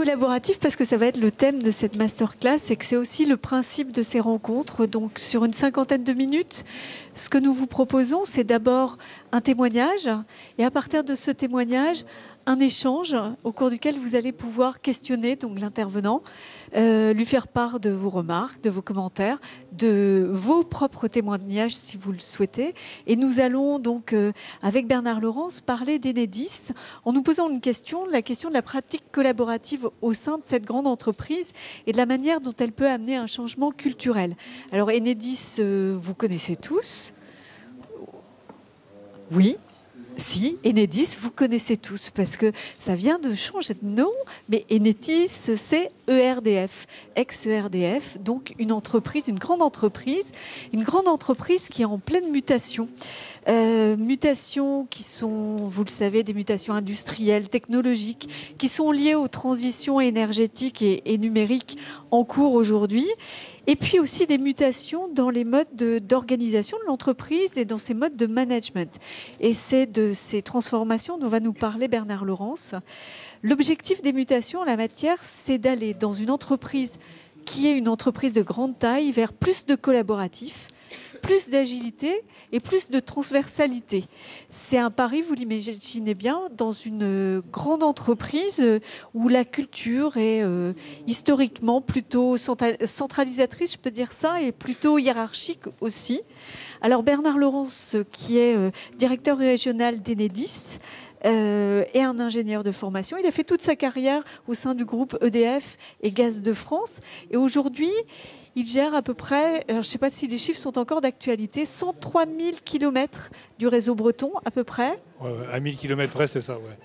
collaboratif, parce que ça va être le thème de cette masterclass, et que c'est aussi le principe de ces rencontres. Donc sur une 50aine de minutes, ce que nous vous proposons, c'est d'abord un témoignage, et à partir de ce témoignage, un échange au cours duquel vous allez pouvoir questionner donc l'intervenant, lui faire part de vos remarques, de vos commentaires, de vos propres témoignages si vous le souhaitez. Et nous allons donc, avec Bernard Laurence, parler d'Enedis en nous posant une question, la question de la pratique collaborative au sein de cette grande entreprise et de la manière dont elle peut amener un changement culturel. Alors Enedis, vous connaissez tous. Oui. Si, Enedis, vous connaissez tous, parce que ça vient de changer de nom, mais Enedis, c'est ERDF, ex-ERDF, donc une grande entreprise qui est en pleine mutation. Mutations qui sont, vous le savez, des mutations industrielles, technologiques, qui sont liées aux transitions énergétiques et numériques en cours aujourd'hui. Et puis aussi des mutations dans les modes d'organisation de l'entreprise et dans ses modes de management. Et c'est de ces transformations dont va nous parler Bernard Laurence. L'objectif des mutations en la matière, c'est d'aller dans une entreprise qui est une entreprise de grande taille vers plus de collaboratifs, plus d'agilité et plus de transversalité. C'est un pari, vous l'imaginez bien, dans une grande entreprise où la culture est historiquement plutôt centralisatrice, je peux dire ça, et plutôt hiérarchique aussi. Alors Bernard Laurence, qui est directeur régional d'Enedis, et un ingénieur de formation. Il a fait toute sa carrière au sein du groupe EDF et Gaz de France. Et aujourd'hui, il gère à peu près, alors je ne sais pas si les chiffres sont encore d'actualité, 103 000 km du réseau breton à peu près. Ouais, à 1000 km près, c'est ça, ouais.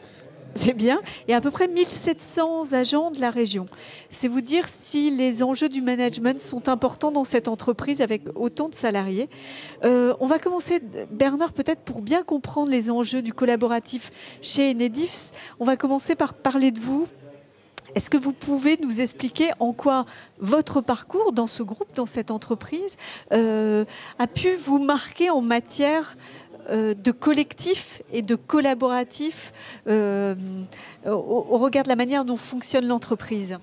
C'est bien. Et à peu près 1700 agents de la région. C'est vous dire si les enjeux du management sont importants dans cette entreprise avec autant de salariés. On va commencer, Bernard, peut-être pour bien comprendre les enjeux du collaboratif chez Enedis, on va commencer par parler de vous. Est-ce que vous pouvez nous expliquer en quoi votre parcours dans ce groupe, dans cette entreprise, a pu vous marquer en matière de collectif et de collaboratif au regard de la manière dont fonctionne l'entreprise?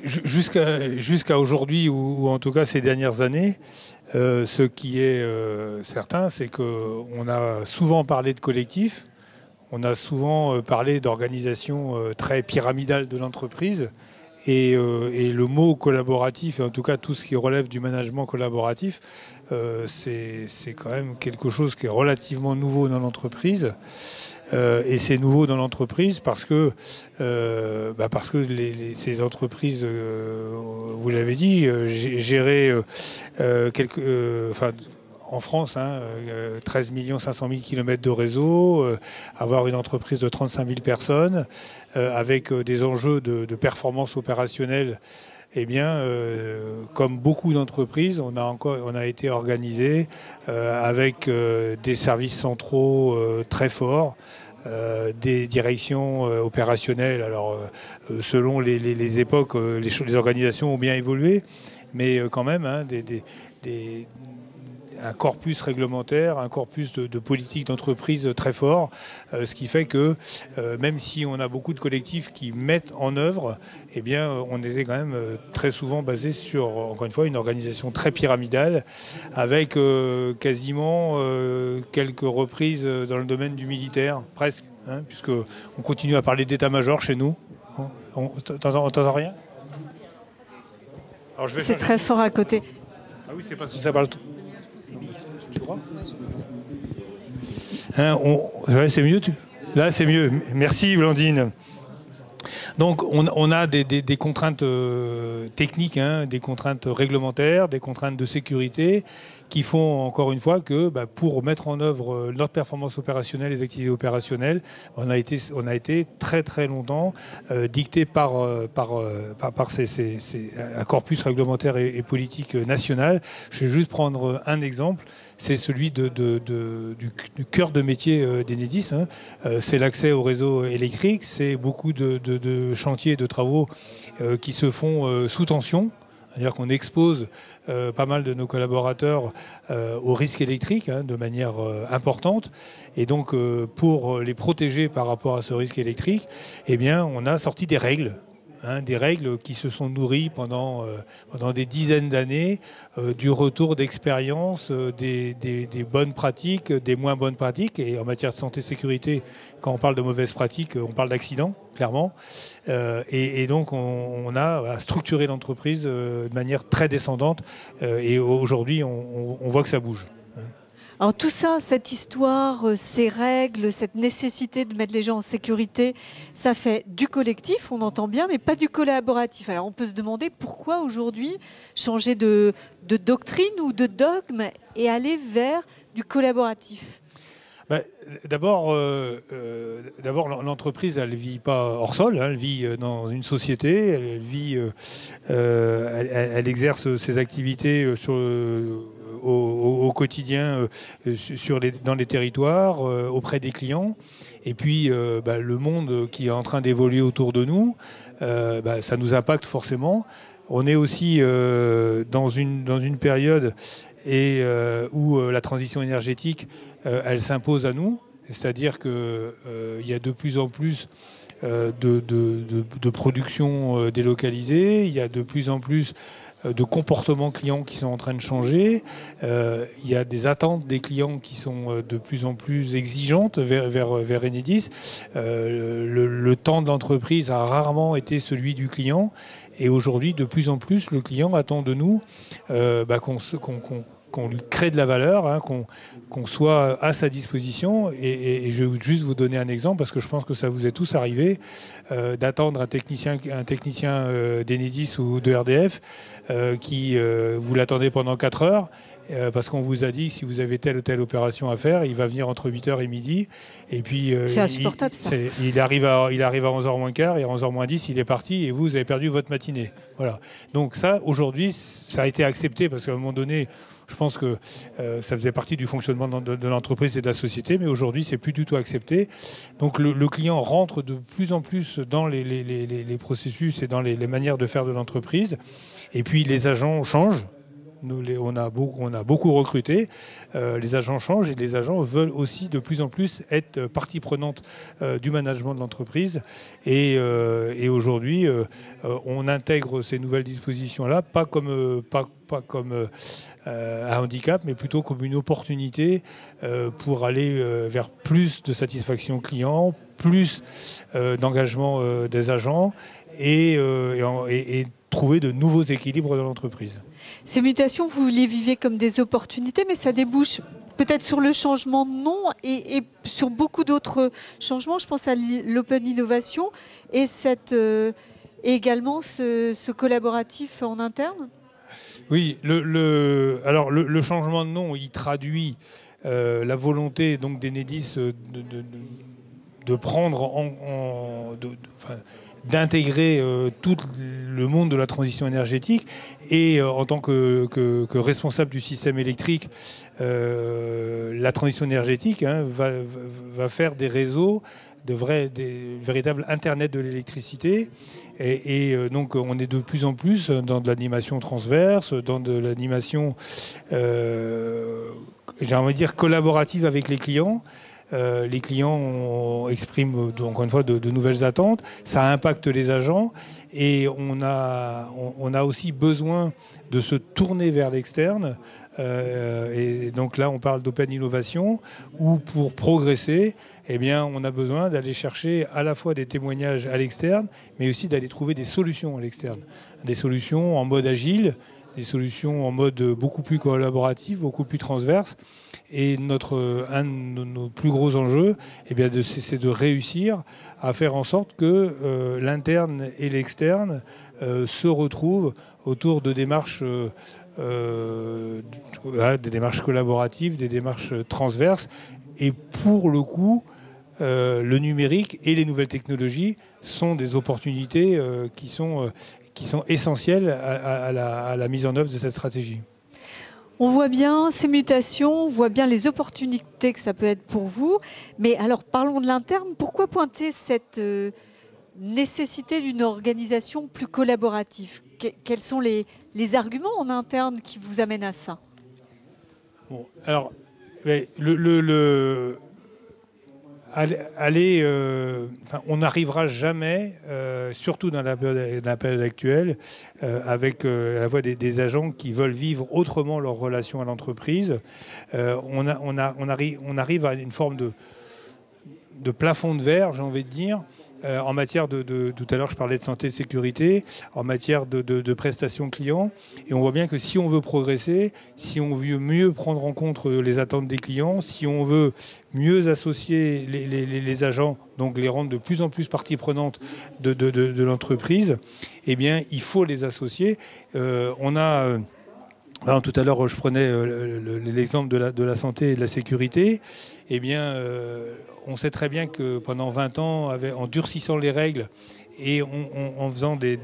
Jusqu'à aujourd'hui, ou en tout cas ces dernières années, ce qui est certain, c'est qu'on a souvent parlé de collectif, on a souvent parlé d'organisation très pyramidale de l'entreprise, et le mot collaboratif, et en tout cas tout ce qui relève du management collaboratif, c'est quand même quelque chose qui est relativement nouveau dans l'entreprise. Et c'est nouveau dans l'entreprise parce que ces entreprises, vous l'avez dit, gérer en France, 13 500 000 km de réseau, avoir une entreprise de 35 000 personnes, avec des enjeux de performance opérationnelle. Eh bien, comme beaucoup d'entreprises, on a été organisé avec des services centraux très forts, des directions opérationnelles. Alors, selon les époques, les organisations ont bien évolué, mais quand même, un corpus réglementaire, un corpus de politique d'entreprise très fort, ce qui fait que même si on a beaucoup de collectifs qui mettent en œuvre, eh bien, on était quand même très souvent basé sur, encore une fois, une organisation très pyramidale, avec quasiment quelques reprises dans le domaine du militaire, presque, puisqu'on continue à parler d'état-major chez nous. T'entends rien? C'est très fort à côté. Ah oui, c'est pas si ça parle trop. C'est mieux. Là, c'est mieux. Merci, Blandine. Donc, on a des contraintes techniques, des contraintes réglementaires, des contraintes de sécurité qui font, encore une fois, que pour mettre en œuvre notre performance opérationnelle, les activités opérationnelles, on a été très très longtemps dicté par un corpus réglementaire et politique national. Je vais juste prendre un exemple, c'est celui du cœur de métier d'Enedis. C'est l'accès au réseau électrique, c'est beaucoup de chantiers, de travaux qui se font sous tension. C'est-à-dire qu'on expose pas mal de nos collaborateurs au risque électrique de manière importante. Et donc, pour les protéger par rapport à ce risque électrique, eh bien, on a sorti des règles. Des règles qui se sont nourries pendant des dizaines d'années du retour d'expérience, des bonnes pratiques, des moins bonnes pratiques. Et en matière de santé-sécurité, quand on parle de mauvaises pratiques, on parle d'accidents, clairement. Et donc, on a structuré l'entreprise de manière très descendante. Et aujourd'hui, on voit que ça bouge. Alors tout ça, cette histoire, ces règles, cette nécessité de mettre les gens en sécurité, ça fait du collectif, on entend bien, mais pas du collaboratif. Alors on peut se demander pourquoi aujourd'hui changer de doctrine ou de dogme et aller vers du collaboratif. D'abord, l'entreprise, elle ne vit pas hors sol, elle vit dans une société, elle exerce ses activités au quotidien dans les territoires, auprès des clients. Et puis, le monde qui est en train d'évoluer autour de nous, ça nous impacte forcément. On est aussi dans une période où la transition énergétique, elle s'impose à nous. C'est-à-dire qu'il y a de plus en plus de production délocalisée, il y a de plus en plus de comportements clients qui sont en train de changer. Il y a des attentes des clients qui sont de plus en plus exigeantes vers Enedis. Le temps de l'entreprise a rarement été celui du client. Et aujourd'hui, de plus en plus, le client attend de nous qu'on lui crée de la valeur, qu'on soit à sa disposition. Et je vais juste vous donner un exemple, parce que je pense que ça vous est tous arrivé, d'attendre un technicien d'Enedis ou de RDF qui vous l'attendez pendant 4 heures, parce qu'on vous a dit que si vous avez telle ou telle opération à faire, il va venir entre 8h et midi. Et puis, c'est insupportable, ça. Il arrive à 11h moins quart, et à 11h moins 10, il est parti, et vous avez perdu votre matinée. Voilà. Donc ça, aujourd'hui, ça a été accepté, parce qu'à un moment donné, je pense que ça faisait partie du fonctionnement de l'entreprise et de la société, mais aujourd'hui, c'est plus du tout accepté. Donc le client rentre de plus en plus dans les processus et dans les manières de faire de l'entreprise. Et puis les agents changent. On a beaucoup recruté. Les agents changent, et les agents veulent aussi de plus en plus être partie prenante du management de l'entreprise. Et aujourd'hui, on intègre ces nouvelles dispositions-là, pas comme un handicap, mais plutôt comme une opportunité pour aller vers plus de satisfaction client, plus d'engagement des agents et trouver de nouveaux équilibres dans l'entreprise. Ces mutations, vous les vivez comme des opportunités, mais ça débouche peut-être sur le changement de nom et sur beaucoup d'autres changements. Je pense à l'open innovation et également ce collaboratif en interne. Oui, alors le changement de nom, il traduit la volonté donc d'Enedis de prendre d'intégrer tout le monde de la transition énergétique, et en tant que responsable du système électrique, la transition énergétique va faire des réseaux, des véritables Internet de l'électricité. Et donc on est de plus en plus dans de l'animation transverse, dans de l'animation, j'ai envie de dire, collaborative avec les clients. Les clients expriment encore une fois de nouvelles attentes, ça impacte les agents, et on a aussi besoin de se tourner vers l'externe. Et donc là, on parle d'open innovation, où pour progresser, eh bien, on a besoin d'aller chercher à la fois des témoignages à l'externe, mais aussi d'aller trouver des solutions à l'externe. Des solutions en mode agile, des solutions en mode beaucoup plus collaboratif, beaucoup plus transverse. Et un de nos plus gros enjeux, eh bien, c'est de réussir à faire en sorte que l'interne et l'externe se retrouvent autour de démarches, des démarches collaboratives, des démarches transverses. Et pour le coup, le numérique et les nouvelles technologies sont des opportunités qui sont essentielles à la mise en œuvre de cette stratégie. On voit bien ces mutations, on voit bien les opportunités que ça peut être pour vous. Mais alors, parlons de l'interne. Pourquoi pointer cette nécessité d'une organisation plus collaborative. Quels sont les arguments en interne qui vous amènent à ça? Bon, alors, on n'arrivera jamais, surtout dans la période actuelle, avec à la fois des agents qui veulent vivre autrement leur relation à l'entreprise. On arrive à une forme de plafond de verre, j'ai envie de dire, en matière tout à l'heure je parlais de santé et sécurité, en matière de prestations clients. Et on voit bien que si on veut progresser, si on veut mieux prendre en compte les attentes des clients, si on veut mieux associer les agents, donc les rendre de plus en plus partie prenante de l'entreprise, eh bien il faut les associer. Alors, tout à l'heure, je prenais l'exemple de la santé et de la sécurité. Eh bien, on sait très bien que pendant 20 ans, en durcissant les règles et en faisant des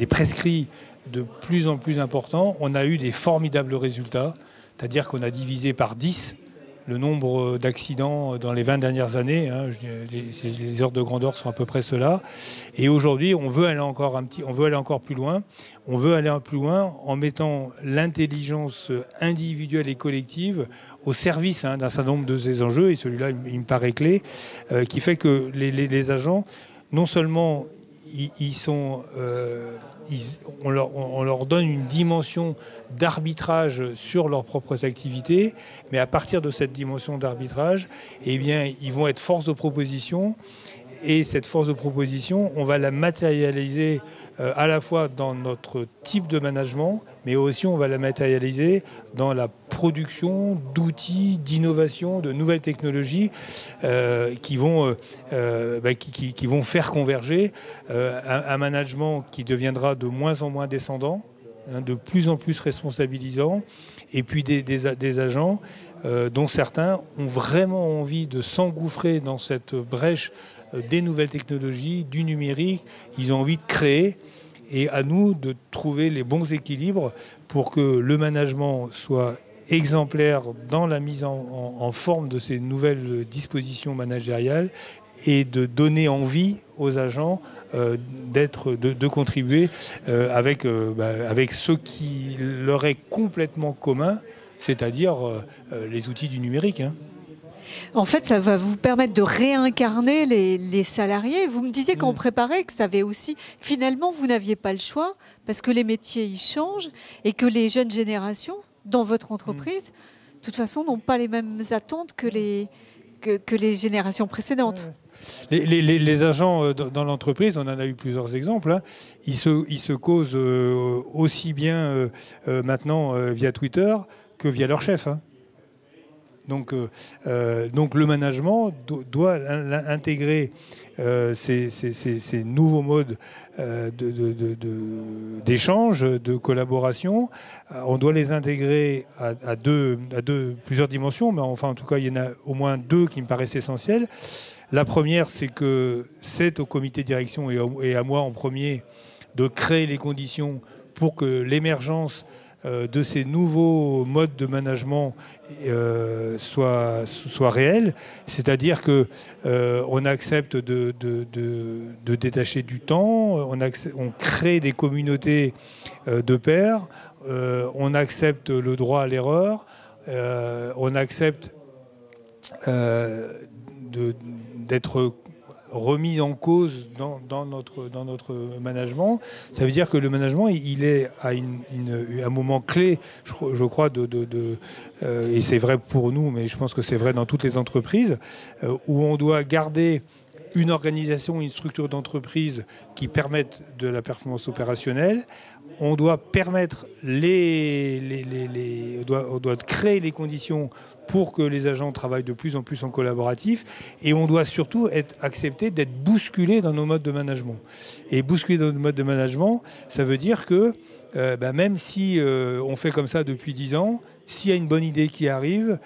prescrits de plus en plus importants, on a eu des formidables résultats. C'est-à-dire qu'on a divisé par 10 le nombre d'accidents dans les 20 dernières années. Hein, les ordres de grandeur sont à peu près ceux-là. Et aujourd'hui, on veut aller encore plus loin. On veut aller plus loin en mettant l'intelligence individuelle et collective au service d'un certain nombre de ces enjeux. Et celui-là, il me paraît clé, qui fait que les agents, non seulement on leur donne une dimension d'arbitrage sur leurs propres activités, mais à partir de cette dimension d'arbitrage, eh bien, ils vont être force de proposition. Et cette force de proposition, on va la matérialiser à la fois dans notre type de management, mais aussi on va la matérialiser dans la production d'outils, d'innovation, de nouvelles technologies qui vont faire converger un management qui deviendra de moins en moins descendant, de plus en plus responsabilisant, et puis des agents dont certains ont vraiment envie de s'engouffrer dans cette brèche des nouvelles technologies, du numérique. Ils ont envie de créer, et à nous de trouver les bons équilibres pour que le management soit exemplaire dans la mise en forme de ces nouvelles dispositions managériales et de donner envie aux agents de contribuer avec ce qui leur est complètement commun, c'est-à-dire les outils du numérique. Hein. En fait, ça va vous permettre de réincarner les salariés. Vous me disiez quand on préparait que ça avait aussi... Finalement, vous n'aviez pas le choix parce que les métiers, ils changent et que les jeunes générations, dans votre entreprise, de toute façon, n'ont pas les mêmes attentes que les générations précédentes. Les agents dans l'entreprise, on en a eu plusieurs exemples, hein, ils se causent aussi bien maintenant via Twitter que via leur chef. Hein. Donc le management doit intégrer ces nouveaux modes d'échange, de collaboration. On doit les intégrer à plusieurs dimensions, mais enfin en tout cas il y en a au moins deux qui me paraissent essentielles. La première, c'est que c'est au comité de direction et à moi en premier de créer les conditions pour que l'émergence de ces nouveaux modes de management soit réel, c'est-à-dire que on accepte de détacher du temps, on crée des communautés de pairs, on accepte le droit à l'erreur, on accepte d'être remis en cause dans notre management. Ça veut dire que le management, il est à un moment clé, je crois, et c'est vrai pour nous, mais je pense que c'est vrai dans toutes les entreprises, où on doit garder une organisation, une structure d'entreprise qui permettent de la performance opérationnelle. On doit permettre on doit créer les conditions pour que les agents travaillent de plus en plus en collaboratif, et on doit surtout accepter d'être bousculé dans nos modes de management. Et bousculé dans nos modes de management, ça veut dire que même si on fait comme ça depuis 10 ans, s'il y a une bonne idée qui arrive,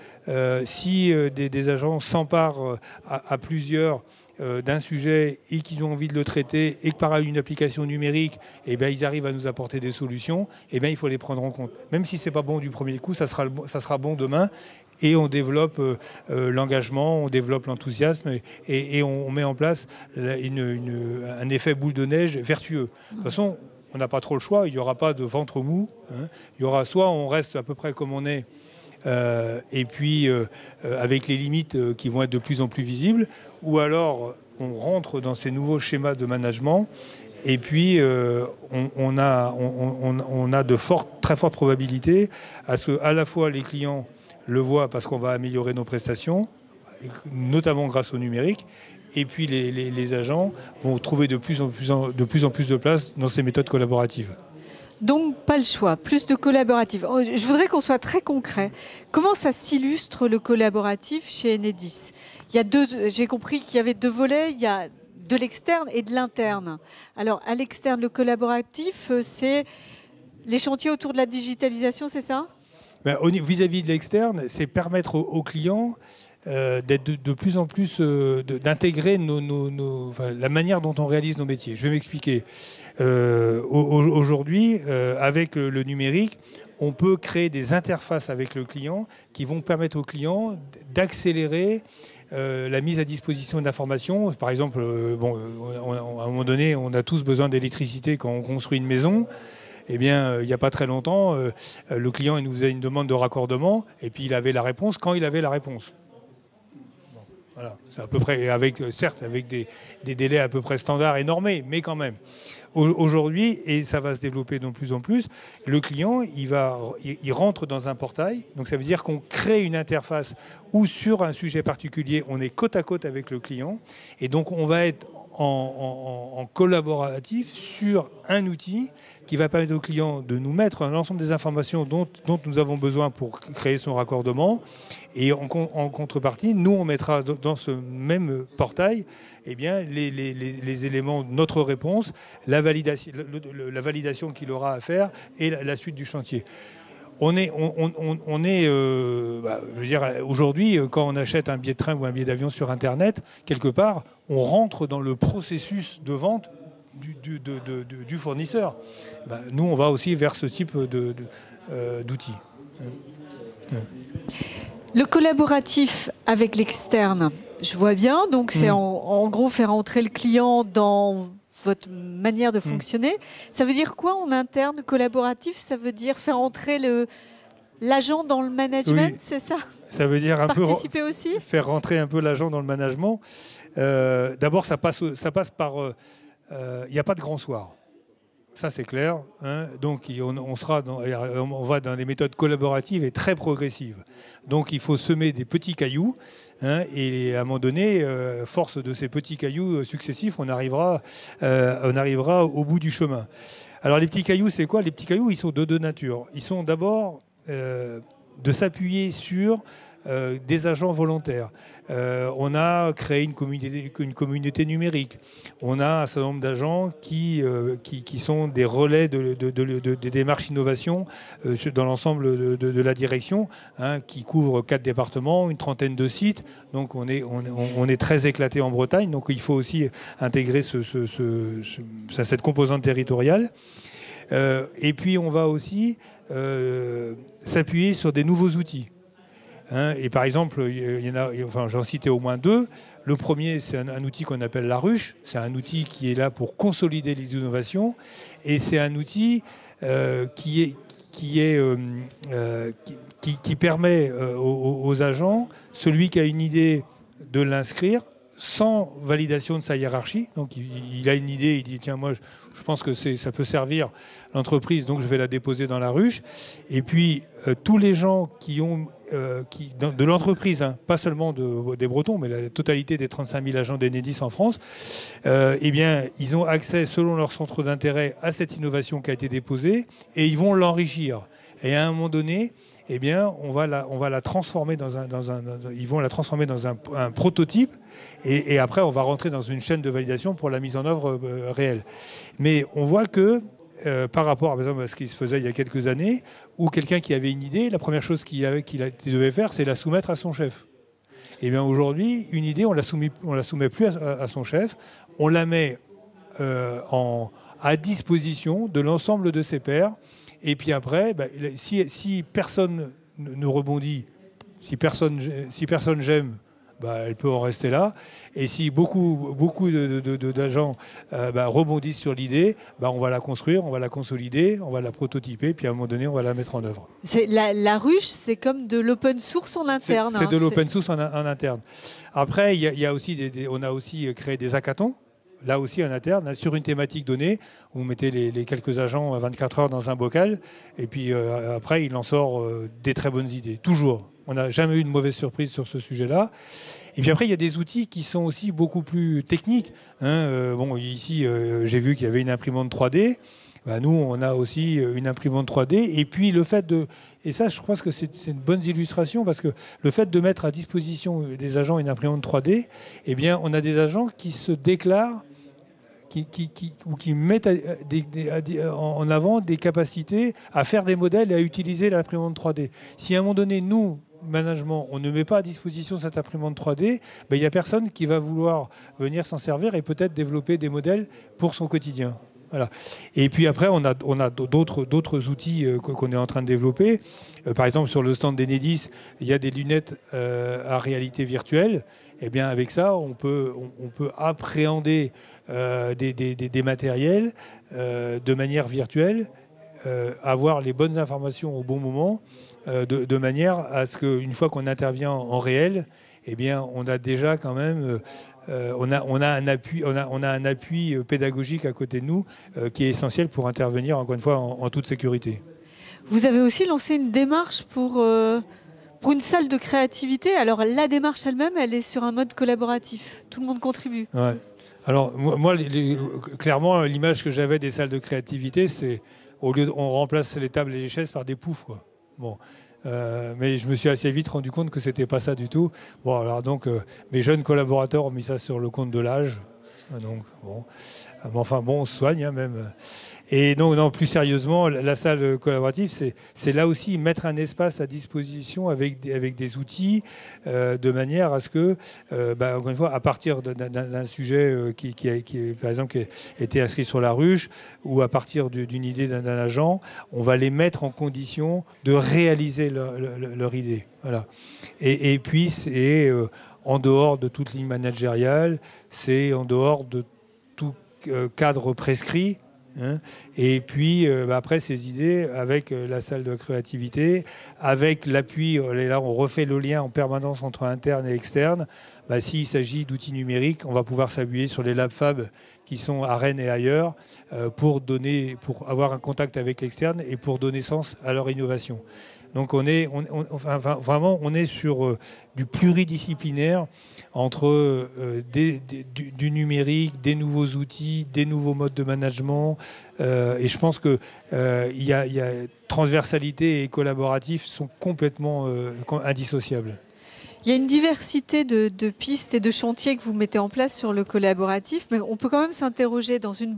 si des agents s'emparent à plusieurs d'un sujet et qu'ils ont envie de le traiter et que par une application numérique, eh bien, ils arrivent à nous apporter des solutions, eh bien, il faut les prendre en compte. Même si ce n'est pas bon du premier coup, ça sera bon demain. Et on développe l'engagement, on développe l'enthousiasme et on met en place un effet boule de neige vertueux. De toute façon, on n'a pas trop le choix, il n'y aura pas de ventre mou. Hein. Il y aura soit on reste à peu près comme on est, et puis avec les limites qui vont être de plus en plus visibles, ou alors on rentre dans ces nouveaux schémas de management, et puis on a de très fortes probabilités à ce qu'à la fois les clients le voient parce qu'on va améliorer nos prestations, notamment grâce au numérique, et puis les agents vont trouver de plus en plus de place dans ces méthodes collaboratives. Donc, pas le choix, plus de collaboratif. Je voudrais qu'on soit très concret. Comment ça s'illustre le collaboratif chez Enedis? J'ai compris qu'il y avait 2 volets, il y a de l'externe et de l'interne. Alors, à l'externe, le collaboratif, c'est les chantiers autour de la digitalisation, c'est ça? Vis-à-vis de l'externe, c'est permettre aux clients d'être de plus en plus, d'intégrer la manière dont on réalise nos métiers. Je vais m'expliquer. Aujourd'hui, avec le numérique, on peut créer des interfaces avec le client qui vont permettre au client d'accélérer la mise à disposition d'informations. Par exemple, à un moment donné, on a tous besoin d'électricité quand on construit une maison. Eh bien, il n'y a pas très longtemps, le client il nous faisait une demande de raccordement et puis il avait la réponse quand il avait la réponse. Voilà, c'est à peu près, certes avec des délais à peu près standards et normés, mais quand même. Aujourd'hui, et ça va se développer de plus en plus, le client, il rentre dans un portail. Donc ça veut dire qu'on crée une interface où sur un sujet particulier, on est côte à côte avec le client. Et donc on va être en collaboratif sur un outil qui va permettre au client de nous mettre l'ensemble des informations dont nous avons besoin pour créer son raccordement. Et en contrepartie, nous, on mettra dans ce même portail eh bien, les éléments de notre réponse, la validation qu'il aura à faire et la suite du chantier. Je veux dire, aujourd'hui, quand on achète un billet de train ou un billet d'avion sur Internet, quelque part, on rentre dans le processus de vente du fournisseur. Nous, on va aussi vers ce type d'outils. Le collaboratif avec l'externe, je vois bien. Donc, c'est en gros faire entrer le client dans votre manière de fonctionner. Ça veut dire quoi en interne, collaboratif? Ça veut dire faire entrer l'agent dans le management, oui. C'est ça? Ça veut dire participer aussi? Faire rentrer un peu l'agent dans le management. D'abord, ça passe par... Il n'y a pas de grand soir. Ça, c'est clair. Hein. Donc, on va dans des méthodes collaboratives et très progressives. Donc, il faut semer des petits cailloux. Hein, et à un moment donné, force de ces petits cailloux successifs, on arrivera au bout du chemin. Alors, les petits cailloux, c'est quoi? Les petits cailloux, ils sont de deux natures. Ils sont d'abord de s'appuyer sur des agents volontaires. On a créé une communauté numérique. On a un certain nombre d'agents qui sont des relais des démarches innovation dans l'ensemble de la direction, hein, qui couvre 4 départements, une trentaine de sites. Donc on est très éclaté en Bretagne. Donc il faut aussi intégrer cette composante territoriale. Et puis on va aussi s'appuyer sur des nouveaux outils. Hein, et par exemple, j'en citais au moins 2. Le premier, c'est un outil qu'on appelle la ruche. C'est un outil qui est là pour consolider les innovations. Et c'est un outil qui permet aux agents, celui qui a une idée, de l'inscrire sans validation de sa hiérarchie. Donc il a une idée, il dit tiens, moi je pense que ça peut servir l'entreprise, donc je vais la déposer dans la ruche. Et puis tous les gens de l'entreprise, hein, pas seulement des Bretons, mais la totalité des 35 000 agents d'Enedis en France, eh bien, ils ont accès, selon leur centre d'intérêt, à cette innovation qui a été déposée, et ils vont l'enrichir. Et à un moment donné, eh bien, on va la transformer ils vont la transformer dans un prototype, et après, on va rentrer dans une chaîne de validation pour la mise en œuvre réelle. Mais on voit que par rapport par exemple, à ce qui se faisait il y a quelques années, où quelqu'un qui avait une idée, la première chose qu'il devait faire, c'est la soumettre à son chef. Et bien aujourd'hui, une idée, on la soumet plus à son chef, on la met à disposition de l'ensemble de ses pairs. Et puis après, si personne ne rebondit, si personne j'aime, elle peut en rester là. Et si beaucoup d'agents rebondissent sur l'idée, on va la construire, on va la consolider, on va la prototyper, puis à un moment donné, on va la mettre en œuvre. La ruche, c'est comme de l'open source en interne. C'est de l'open source en interne. Après, on a aussi créé des hackathons. Là aussi en interne, sur une thématique donnée, vous mettez les quelques agents à 24 heures dans un bocal, et puis après, il en sort des très bonnes idées. Toujours. On n'a jamais eu de mauvaise surprise sur ce sujet-là. Et puis après, il y a des outils qui sont aussi beaucoup plus techniques. Ici, j'ai vu qu'il y avait une imprimante 3D. Nous, on a aussi une imprimante 3D. Et puis, le fait de... Et ça, je crois que c'est une bonne illustration, parce que le fait de mettre à disposition des agents une imprimante 3D, eh bien, on a des agents qui se déclarent qui mettent en avant des capacités à faire des modèles et à utiliser l'imprimante 3D. Si à un moment donné, nous, management, on ne met pas à disposition cette imprimante 3D, il n'y a personne qui va vouloir venir s'en servir et peut-être développer des modèles pour son quotidien. Voilà. Et puis après, on a d'autres outils qu'on est en train de développer. Par exemple, sur le stand d'Enedis, il y a des lunettes à réalité virtuelle. Eh bien, avec ça, on peut appréhender des matériels de manière virtuelle, avoir les bonnes informations au bon moment, de manière à ce qu'une fois qu'on intervient en réel, eh bien, on a déjà quand même... on a un appui pédagogique à côté de nous qui est essentiel pour intervenir, encore une fois, en toute sécurité. Vous avez aussi lancé une démarche pour une salle de créativité. Alors, la démarche elle-même, elle est sur un mode collaboratif. Tout le monde contribue. Ouais. Alors, moi clairement, l'image que j'avais des salles de créativité, c'est on remplace les tables et les chaises par des poufs, quoi. Bon. Mais je me suis assez vite rendu compte que c'était pas ça du tout. Bon, alors donc, mes jeunes collaborateurs ont mis ça sur le compte de l'âge. Donc, bon. Enfin, bon, on se soigne, même. Et donc, non, plus sérieusement, la salle collaborative, c'est là aussi mettre un espace à disposition avec des outils, de manière à ce que, encore une fois, à partir d'un sujet qui par exemple, qui a été inscrit sur la ruche, ou à partir d'une idée d'un agent, on va les mettre en condition de réaliser leur idée. Voilà. Et puis, c'est en dehors de toute ligne managériale, c'est en dehors de tout cadre prescrit. Hein. Et puis après ces idées avec la salle de créativité, avec l'appui, là on refait le lien en permanence entre interne et externe. S'il s'agit d'outils numériques, on va pouvoir s'appuyer sur les LabFab qui sont à Rennes et ailleurs pour avoir un contact avec l'externe et pour donner sens à leur innovation. Donc vraiment on est sur du pluridisciplinaire entre du numérique, des nouveaux outils, des nouveaux modes de management. Et je pense que transversalité et collaboratif sont complètement indissociables. Il y a une diversité de pistes et de chantiers que vous mettez en place sur le collaboratif, mais on peut quand même s'interroger dans une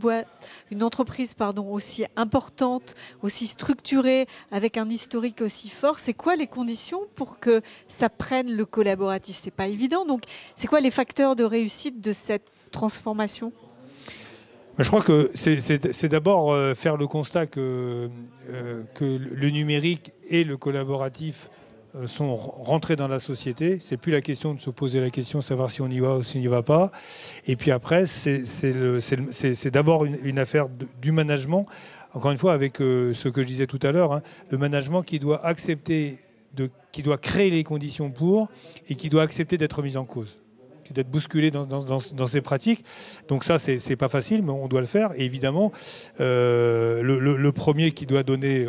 entreprise aussi importante, aussi structurée, avec un historique aussi fort. C'est quoi les conditions pour que ça prenne le collaboratif? C'est pas évident. Donc, c'est quoi les facteurs de réussite de cette transformation? Je crois que c'est d'abord faire le constat que le numérique et le collaboratif sont rentrés dans la société. C'est plus la question de se poser la question de savoir si on y va ou si on n'y va pas. Et puis après, c'est d'abord une affaire du management. Encore une fois, avec ce que je disais tout à l'heure, hein, le management qui doit accepter, qui doit créer les conditions pour et qui doit accepter d'être mis en cause, d'être bousculé dans ses pratiques. Donc ça, c'est pas facile, mais on doit le faire. Et évidemment, le premier qui doit donner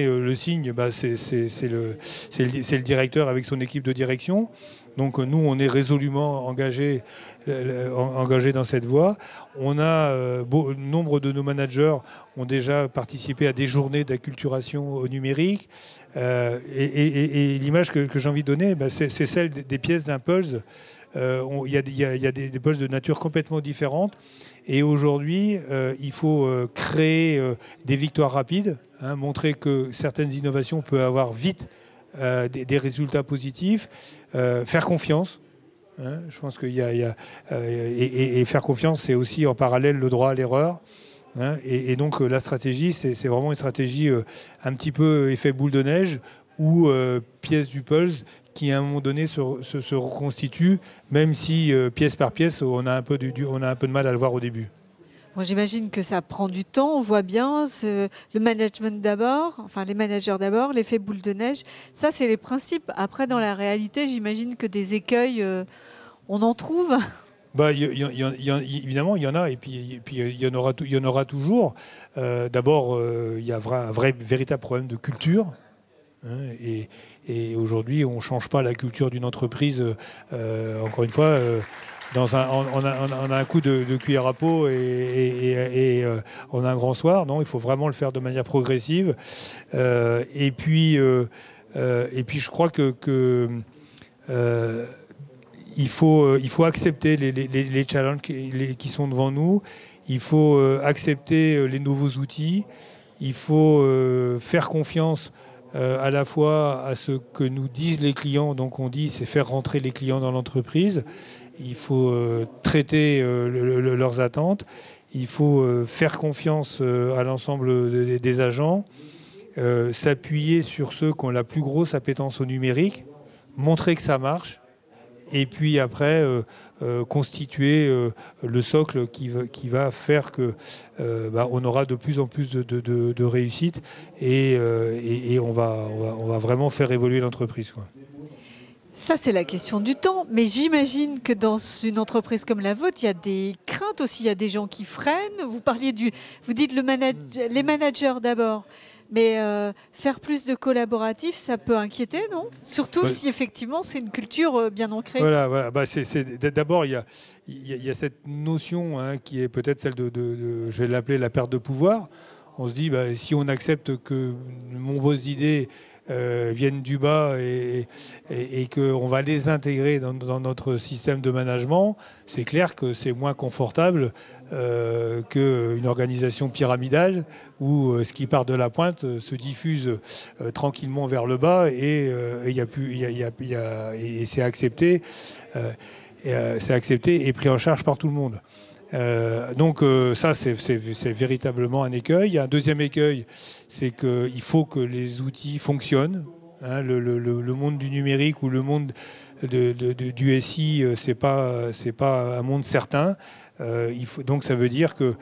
le signe, c'est le directeur avec son équipe de direction. Donc nous, on est résolument engagés dans cette voie. On a nombre de nos managers ont déjà participé à des journées d'acculturation au numérique. Et l'image que j'ai envie de donner, c'est celle des pièces d'Impulse. Il y a des pulses de nature complètement différente. Et aujourd'hui, il faut créer des victoires rapides, hein, montrer que certaines innovations peuvent avoir vite des résultats positifs, faire confiance. Hein, je pense qu'il y a, et faire confiance, c'est aussi en parallèle le droit à l'erreur. Hein, et donc la stratégie, c'est vraiment une stratégie un petit peu effet boule de neige ou pièce du puzzle qui à un moment donné se reconstitue, même si pièce par pièce, on a un peu de mal à le voir au début. Moi, j'imagine que ça prend du temps, on voit bien le management d'abord, enfin les managers d'abord, l'effet boule de neige. Ça, c'est les principes. Après, dans la réalité, j'imagine que des écueils, on en trouve. Bah, évidemment, il y en a, et puis il y en aura toujours. D'abord, il y a un véritable problème de culture. Hein, et aujourd'hui, on ne change pas la culture d'une entreprise, encore une fois. On a un coup de cuillère à peau et on a un grand soir. Non, il faut vraiment le faire de manière progressive. Et puis, je crois que il faut accepter les challenges qui sont devant nous. Il faut accepter les nouveaux outils. Il faut faire confiance à la fois à ce que nous disent les clients. Donc on dit, c'est faire rentrer les clients dans l'entreprise. Il faut traiter leurs attentes. Il faut faire confiance à l'ensemble des agents, s'appuyer sur ceux qui ont la plus grosse appétence au numérique, montrer que ça marche, et puis après constituer le socle qui va faire que on aura de plus en plus de réussite et on va vraiment faire évoluer l'entreprise, quoi. Ça, c'est la question du temps. Mais j'imagine que dans une entreprise comme la vôtre, il y a des craintes aussi. Il y a des gens qui freinent. Vous dites les managers d'abord. Mais faire plus de collaboratifs, ça peut inquiéter, non? Surtout si effectivement c'est une culture bien ancrée. Voilà. Bah, d'abord, il y a cette notion qui est peut-être celle je vais l'appeler la perte de pouvoir. On se dit, si on accepte que de nombreuses idées viennent du bas et qu'on va les intégrer dans notre système de management, c'est clair que c'est moins confortable qu'une organisation pyramidale où ce qui part de la pointe se diffuse tranquillement vers le bas et c'est accepté, et pris en charge par tout le monde. Donc ça, c'est véritablement un écueil. Un deuxième écueil, c'est qu'il faut que les outils fonctionnent. Hein, le monde du numérique ou le monde du SI, c'est pas un monde certain. Donc ça veut dire que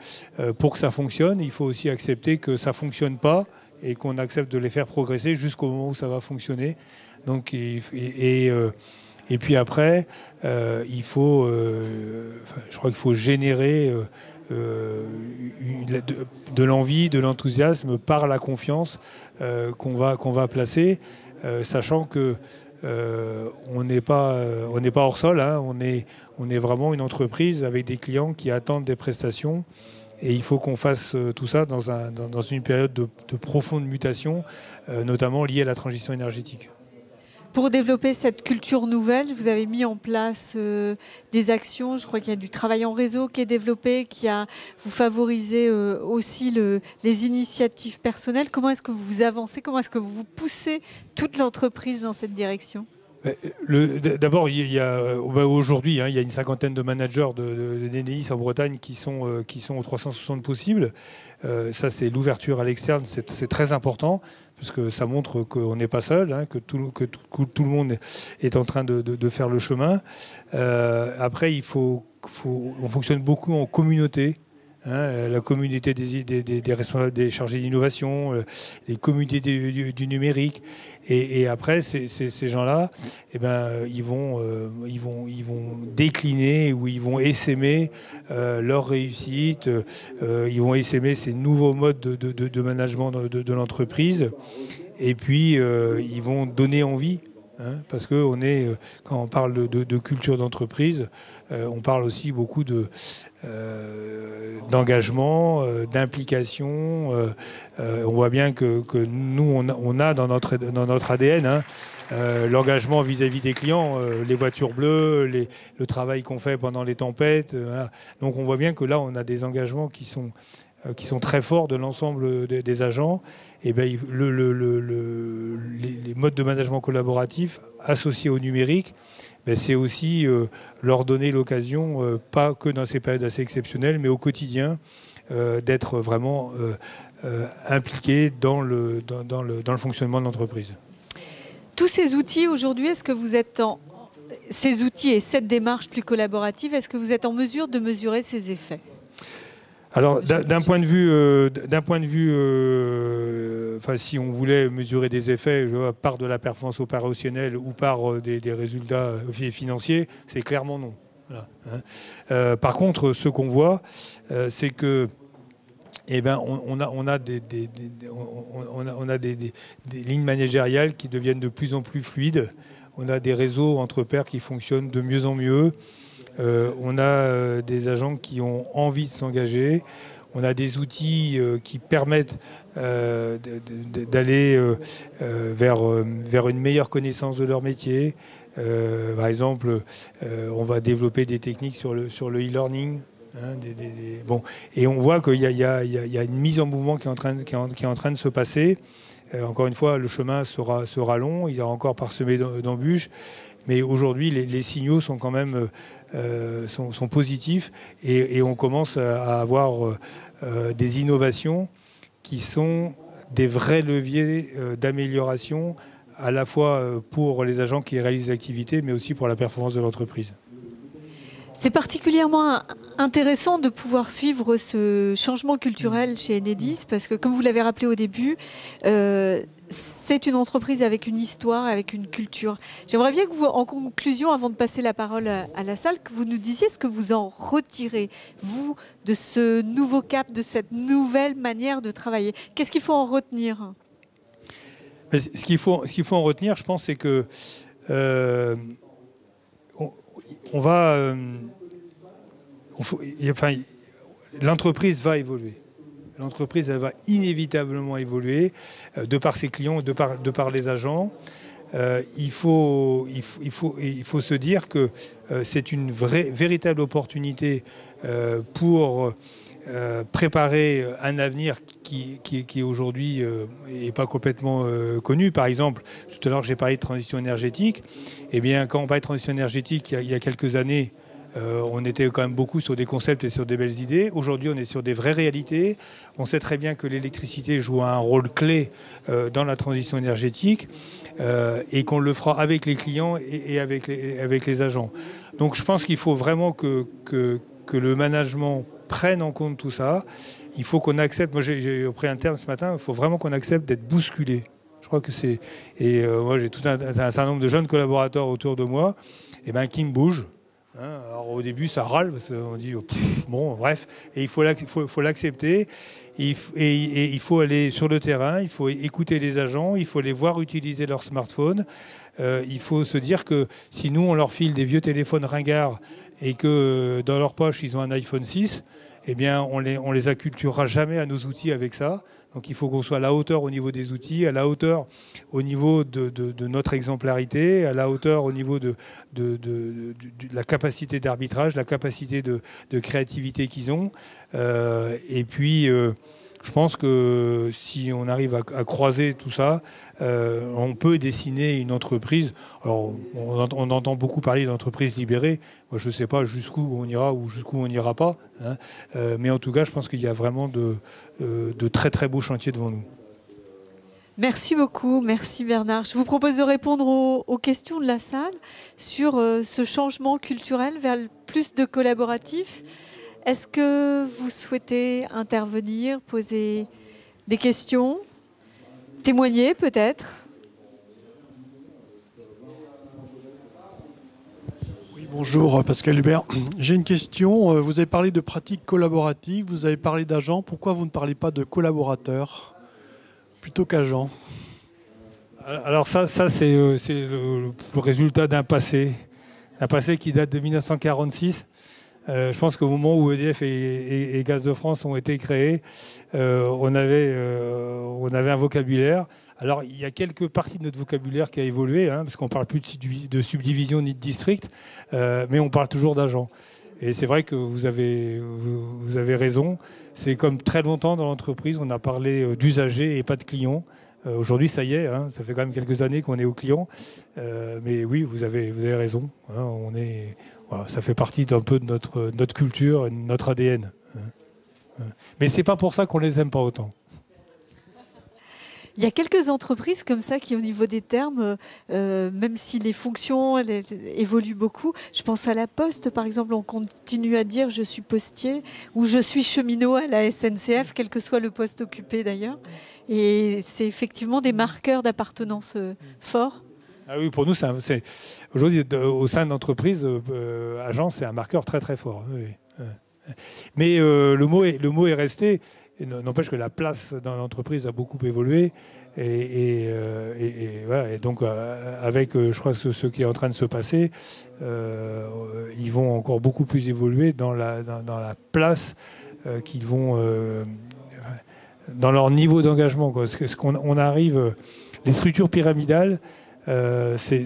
pour que ça fonctionne, il faut aussi accepter que ça fonctionne pas et qu'on accepte de les faire progresser jusqu'au moment où ça va fonctionner. Donc et puis après, je crois qu'il faut générer de l'envie, de l'enthousiasme par la confiance qu'on va placer, sachant que on n'est pas hors sol. Hein, on est vraiment une entreprise avec des clients qui attendent des prestations. Et il faut qu'on fasse tout ça dans une période de profonde mutation, notamment liée à la transition énergétique. Pour développer cette culture nouvelle, vous avez mis en place des actions. Je crois qu'il y a du travail en réseau qui est développé, vous favorisez aussi les initiatives personnelles. Comment est-ce que vous avancez? Comment est-ce que vous poussez toute l'entreprise dans cette direction? D'abord, aujourd'hui, il y a une cinquantaine de managers d'Enedis en Bretagne qui sont aux 360 possibles. Ça, c'est l'ouverture à l'externe, c'est très important, parce que ça montre qu'on n'est pas seul, hein, que tout le monde est en train de faire le chemin. Après, on fonctionne beaucoup en communauté. Hein, la communauté des responsables des chargés d'innovation, les communautés du numérique, et après ces gens-là, ils vont décliner ou ils vont essaimer leur réussite, ils vont essaimer ces nouveaux modes de management de l'entreprise, et puis ils vont donner envie. Hein, parce que quand on parle de culture d'entreprise, on parle aussi beaucoup d'engagement, d'implication. On voit bien que nous, on a dans notre ADN, hein, l'engagement vis-à-vis des clients, les voitures bleues, le travail qu'on fait pendant les tempêtes. Voilà. Donc on voit bien que là, on a des engagements qui sont qui sont très forts de l'ensemble des agents, et bien, les modes de management collaboratif associés au numérique, ben, c'est aussi leur donner l'occasion, pas que dans ces périodes assez exceptionnelles, mais au quotidien, d'être vraiment impliqués dans le fonctionnement de l'entreprise. Tous ces outils aujourd'hui, est-ce que vous êtes ces outils et cette démarche plus collaborative, est-ce que vous êtes en mesure de mesurer ces effets ? Alors, d'un point de vue, enfin, si on voulait mesurer des effets par de la performance opérationnelle ou par des résultats financiers, c'est clairement non. Voilà, hein. Par contre, ce qu'on voit, c'est que, eh ben, on a des lignes managériales qui deviennent de plus en plus fluides. On a des réseaux entre pairs qui fonctionnent de mieux en mieux. On a des agents qui ont envie de s'engager. On a des outils qui permettent d'aller vers une meilleure connaissance de leur métier. Par exemple, on va développer des techniques sur le e-learning. Hein, bon. Et on voit qu'il y a une mise en mouvement qui est en train de se passer. Encore une fois, le chemin sera long. Il y a encore parsemé d'embûches. Mais aujourd'hui, les signaux sont quand même sont positifs et on commence à avoir des innovations qui sont des vrais leviers d'amélioration à la fois pour les agents qui réalisent l'activité, mais aussi pour la performance de l'entreprise. C'est particulièrement intéressant de pouvoir suivre ce changement culturel chez Enedis parce que, comme vous l'avez rappelé au début, c'est une entreprise avec une histoire, avec une culture. J'aimerais bien que vous, en conclusion, avant de passer la parole à la salle, que vous nous disiez ce que vous en retirez, vous, de ce nouveau cap, de cette nouvelle manière de travailler. Qu'est-ce qu'il faut en retenir ? Ce qu'il faut en retenir, je pense, c'est que l'entreprise va évoluer. L'entreprise, elle va inévitablement évoluer de par ses clients, de par les agents. Il faut se dire que c'est une véritable opportunité pour préparer un avenir qui aujourd'hui n'est pas complètement connu. Par exemple, tout à l'heure j'ai parlé de transition énergétique. Eh bien, quand on parle de transition énergétique, il y a quelques années, on était quand même beaucoup sur des concepts et sur des belles idées. Aujourd'hui, on est sur des vraies réalités. On sait très bien que l'électricité joue un rôle clé dans la transition énergétique et qu'on le fera avec les clients et avec les agents. Donc je pense qu'il faut vraiment que le management prenne en compte tout ça. Il faut qu'on accepte, moi j'ai pris un terme ce matin, il faut vraiment qu'on accepte d'être bousculé. Je crois que c'est... Et moi j'ai tout un certain nombre de jeunes collaborateurs autour de moi qui me bougent. Alors au début ça râle parce qu'on dit bon bref, et il faut l'accepter et il faut aller sur le terrain, il faut écouter les agents, il faut les voir utiliser leur smartphone, il faut se dire que si nous on leur file des vieux téléphones ringards et que dans leur poche ils ont un iPhone 6, eh bien on les acculturera jamais à nos outils avec ça. Donc il faut qu'on soit à la hauteur au niveau des outils, à la hauteur au niveau de notre exemplarité, à la hauteur au niveau de la capacité d'arbitrage, la capacité de créativité qu'ils ont. Et puis je pense que si on arrive à croiser tout ça, on peut dessiner une entreprise. Alors, on entend beaucoup parler d'entreprise libérée. Moi, je ne sais pas jusqu'où on ira ou jusqu'où on n'ira pas. Hein. Mais en tout cas, je pense qu'il y a vraiment de très très beaux chantiers devant nous. Merci beaucoup, merci Bernard. Je vous propose de répondre aux questions de la salle sur ce changement culturel vers plus de collaboratif. Est-ce que vous souhaitez intervenir, poser des questions, témoigner peut-être ? Oui, bonjour Pascal Hubert. J'ai une question. Vous avez parlé de pratiques collaboratives, vous avez parlé d'agents. Pourquoi vous ne parlez pas de collaborateurs plutôt qu'agents ? Alors ça c'est le résultat d'un passé qui date de 1946. Je pense qu'au moment où EDF et Gaz de France ont été créés, on avait un vocabulaire. Alors, il y a quelques parties de notre vocabulaire qui a évolué, parce qu'on ne parle plus de subdivision ni de district, mais on parle toujours d'agents. Et c'est vrai que vous avez raison. C'est comme très longtemps dans l'entreprise, on a parlé d'usagers et pas de clients. Aujourd'hui, ça y est, hein, ça fait quand même quelques années qu'on est aux clients. Mais oui, vous avez raison. Hein, voilà, ça fait partie d'un peu de notre culture, de notre ADN. Hein. Mais c'est pas pour ça qu'on les aime pas autant. Il y a quelques entreprises comme ça qui, au niveau des termes, même si les fonctions évoluent beaucoup, je pense à la Poste, par exemple, on continue à dire je suis postier ou je suis cheminot à la SNCF, quel que soit le poste occupé d'ailleurs. Et c'est effectivement des marqueurs d'appartenance forts. Ah oui, pour nous, aujourd'hui, au sein de l'entreprise, agence, c'est un marqueur très très fort. Oui. Mais le mot est resté. N'empêche que la place dans l'entreprise a beaucoup évolué et voilà. Et donc avec je crois ce qui est en train de se passer, ils vont encore beaucoup plus évoluer dans la place qu'ils vont dans leur niveau d'engagement. Ce qu'on arrive, les structures pyramidales, ça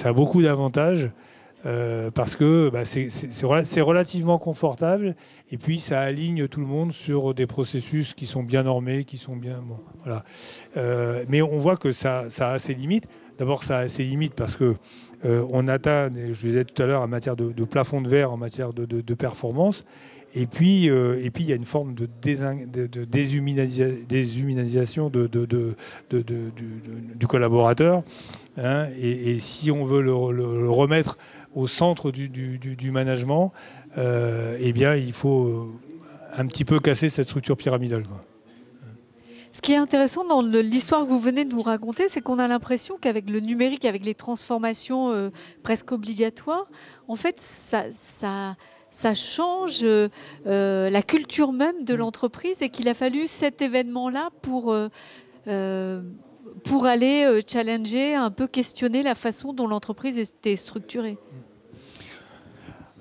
a beaucoup d'avantages. Parce que c'est relativement confortable et puis ça aligne tout le monde sur des processus qui sont bien normés, qui sont bien... Bon, voilà. Mais on voit que ça a ses limites. D'abord, ça a ses limites parce que on atteint, je disais tout à l'heure, en matière de plafond de verre, en matière de performance. Et puis, il y a une forme de déshumanisation du collaborateur. Hein, et si on veut le remettre au centre du management, eh bien, il faut un petit peu casser cette structure pyramidale, quoi. Ce qui est intéressant dans l'histoire que vous venez de nous raconter, c'est qu'on a l'impression qu'avec le numérique, avec les transformations presque obligatoires, en fait, ça change la culture même de l'entreprise et qu'il a fallu cet événement-là pour aller challenger, un peu questionner la façon dont l'entreprise était structurée.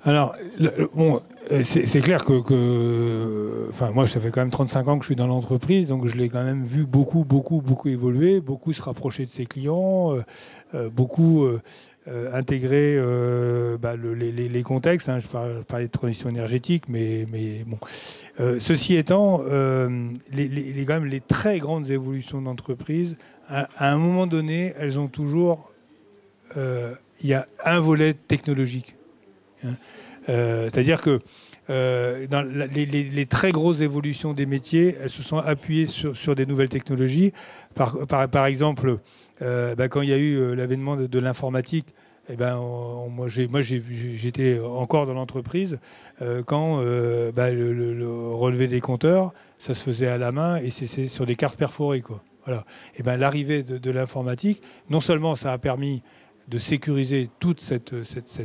Alors, bon, c'est clair que enfin, moi, ça fait quand même 35 ans que je suis dans l'entreprise, donc je l'ai quand même vu beaucoup évoluer, beaucoup se rapprocher de ses clients, beaucoup intégrer les contextes. Hein, je parlais de transition énergétique, mais bon. Ceci étant, quand même les très grandes évolutions d'entreprise, à un moment donné, elles ont toujours... il y a un volet technologique. Hein. C'est-à-dire que dans les très grosses évolutions des métiers, elles se sont appuyées sur des nouvelles technologies. Par exemple, quand il y a eu l'avènement de l'informatique, moi j'étais encore dans l'entreprise quand le relevé des compteurs, ça se faisait à la main et c'est sur des cartes perforées, quoi. Voilà. Et l'arrivée de l'informatique, non seulement ça a permis de sécuriser toute cette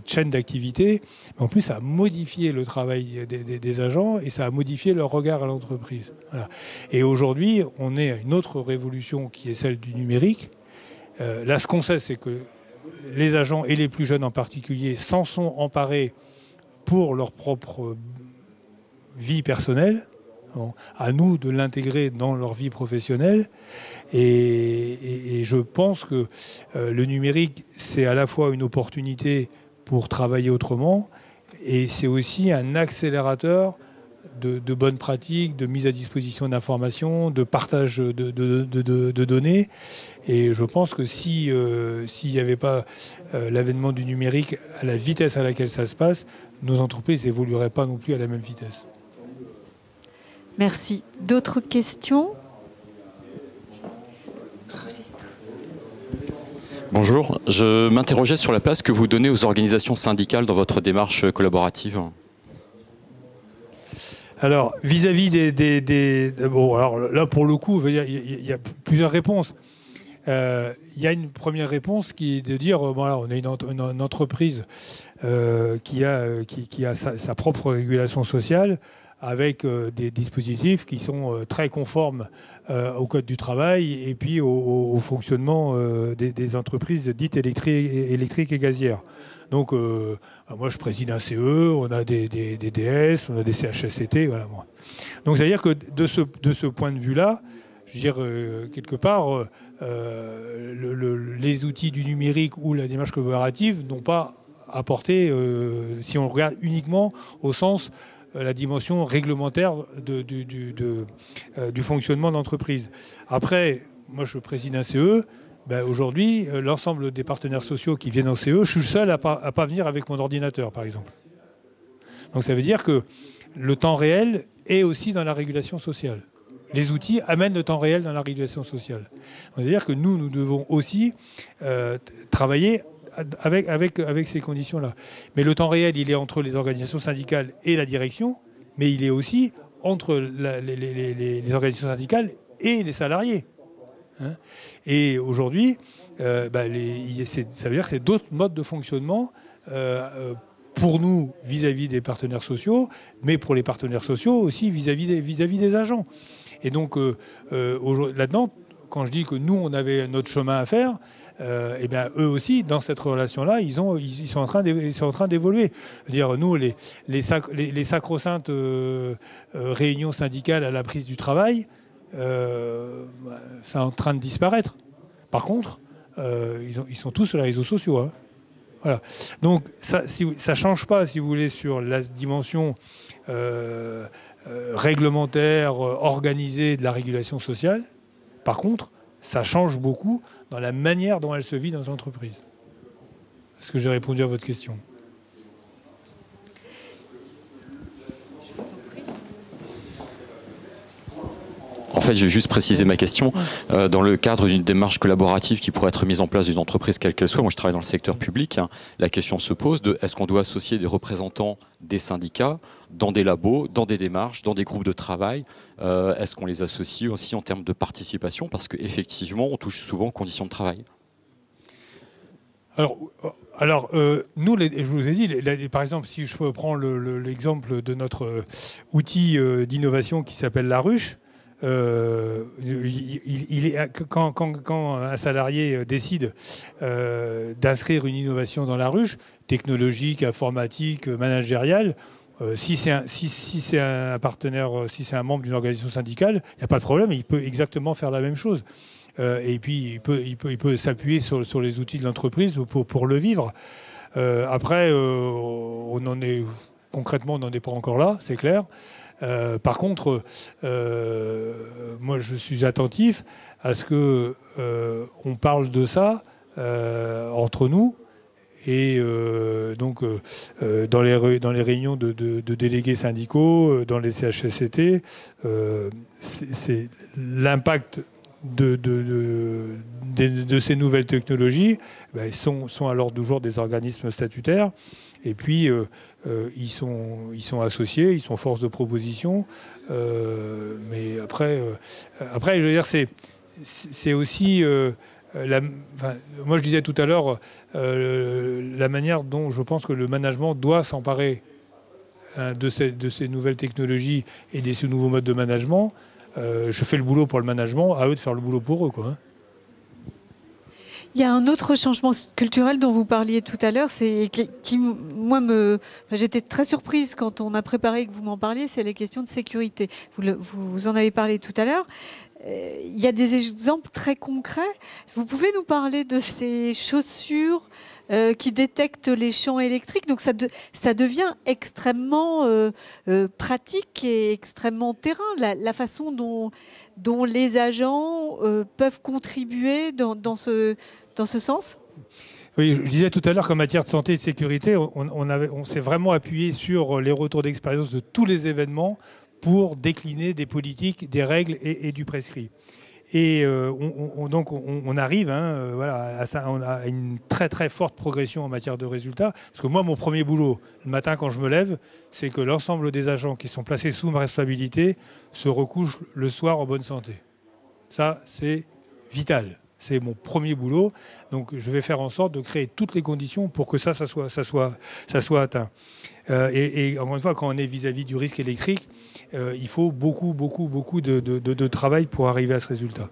chaîne d'activité, mais en plus ça a modifié le travail des agents et ça a modifié leur regard à l'entreprise. Voilà. Et aujourd'hui, on est à une autre révolution qui est celle du numérique. Là, ce qu'on sait, c'est que les agents, et les plus jeunes en particulier, s'en sont emparés pour leur propre vie personnelle. Bon, à nous de l'intégrer dans leur vie professionnelle. Et je pense que le numérique, c'est à la fois une opportunité pour travailler autrement, et c'est aussi un accélérateur de bonnes pratiques, de mise à disposition d'informations, de partage de données. Et je pense que s'il n'y avait pas l'avènement du numérique à la vitesse à laquelle ça se passe, nos entreprises n'évolueraient pas non plus à la même vitesse. Merci. D'autres questions ? Bonjour, je m'interrogeais sur la place que vous donnez aux organisations syndicales dans votre démarche collaborative. Alors, vis-à-vis bon, alors là, pour le coup, il y a plusieurs réponses. Il y a une première réponse qui est de dire, voilà, on est une entreprise qui a sa propre régulation sociale, avec des dispositifs qui sont très conformes au Code du travail et puis au fonctionnement des entreprises dites électriques et gazières. Donc, moi, je préside un CE, on a des DS, on a des CHSCT, voilà. Moi. Donc, c'est-à-dire que de ce point de vue-là, je veux dire, quelque part, les outils du numérique ou la démarche collaborative n'ont pas apporter, si on regarde uniquement au sens la dimension réglementaire du fonctionnement d'entreprise. Après, moi je préside un CE. Ben aujourd'hui, l'ensemble des partenaires sociaux qui viennent en CE, je suis le seul à pas venir avec mon ordinateur, par exemple. Donc ça veut dire que le temps réel est aussi dans la régulation sociale. Les outils amènent le temps réel dans la régulation sociale. C'est-à-dire que nous devons aussi travailler avec ces conditions-là. Mais le temps réel, il est entre les organisations syndicales et la direction, mais il est aussi entre les organisations syndicales et les salariés. Hein. Et aujourd'hui, ça veut dire que c'est d'autres modes de fonctionnement pour nous vis-à-vis des partenaires sociaux, mais pour les partenaires sociaux aussi vis-à-vis des agents. Et donc là-dedans, quand je dis que nous, on avait notre chemin à faire, et bien eux aussi, dans cette relation-là, ils sont en train d'évoluer. Dire nous, les sacro-saintes réunions syndicales à la prise du travail, c'est en train de disparaître. Par contre, ils sont tous sur les réseaux sociaux. Hein. Voilà. Donc ça ne change pas, si vous voulez, sur la dimension réglementaire, organisée de la régulation sociale. Par contre, ça change beaucoup dans la manière dont elle se vit dans l'entreprise. Est-ce que j'ai répondu à votre question ? En fait, je vais juste préciser ma question. Dans le cadre d'une démarche collaborative qui pourrait être mise en place d'une entreprise quelle qu'elle soit, moi je travaille dans le secteur public, hein, la question se pose de est-ce qu'on doit associer des représentants des syndicats dans des labos, dans des démarches, dans des groupes de travail, est-ce qu'on les associe aussi en termes de participation, parce qu'effectivement on touche souvent aux conditions de travail. Alors nous, je vous ai dit, par exemple, si je prends l'exemple de notre outil d'innovation qui s'appelle La Ruche, quand un salarié décide d'inscrire une innovation dans La Ruche, technologique, informatique, managériale, si c'est un partenaire, si c'est un membre d'une organisation syndicale, il n'y a pas de problème, il peut exactement faire la même chose. Et puis il peut s'appuyer sur les outils de l'entreprise pour le vivre. Après, concrètement, on n'en est pas encore là, c'est clair. Par contre, moi je suis attentif à ce que on parle de ça entre nous et donc dans les réunions de délégués syndicaux, dans les CHSCT, c'est l'impact de ces nouvelles technologies, ils sont à l'ordre du jour des organismes statutaires. Et puis, ils sont associés, ils sont force de proposition. Mais après, je veux dire, c'est aussi... moi, je disais tout à l'heure, la manière dont je pense que le management doit s'emparer de ces nouvelles technologies et de ces nouveaux modes de management. Je fais le boulot pour le management, à eux de faire le boulot pour eux, quoi. Hein. Il y a un autre changement culturel dont vous parliez tout à l'heure, j'étais très surprise quand on a préparé que vous m'en parliez, c'est les questions de sécurité. Vous en avez parlé tout à l'heure. Il y a des exemples très concrets. Vous pouvez nous parler de ces chaussures qui détectent les champs électriques. Donc ça devient extrêmement pratique et extrêmement terrain. La façon dont les agents peuvent contribuer dans ce sens. Oui, je disais tout à l'heure qu'en matière de santé et de sécurité, on s'est vraiment appuyé sur les retours d'expérience de tous les événements pour décliner des politiques, des règles et du prescrit. Et donc on arrive à une très très forte progression en matière de résultats. Parce que moi, mon premier boulot, le matin quand je me lève, c'est que l'ensemble des agents qui sont placés sous ma responsabilité se recouchent le soir en bonne santé. Ça, c'est vital. C'est mon premier boulot. Donc je vais faire en sorte de créer toutes les conditions pour que ça soit atteint. Et encore une fois, quand on est vis-à-vis du risque électrique, il faut beaucoup de travail pour arriver à ce résultat.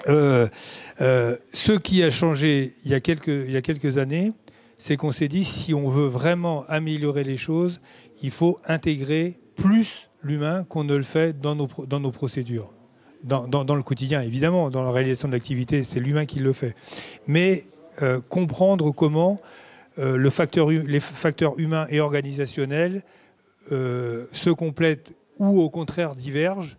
Ce qui a changé il y a quelques années, c'est qu'on s'est dit, si on veut vraiment améliorer les choses, il faut intégrer plus l'humain qu'on ne le fait dans nos procédures. Dans le quotidien, évidemment, dans la réalisation de l'activité, c'est l'humain qui le fait. Mais comprendre comment les facteurs humains et organisationnels se complètent ou au contraire divergent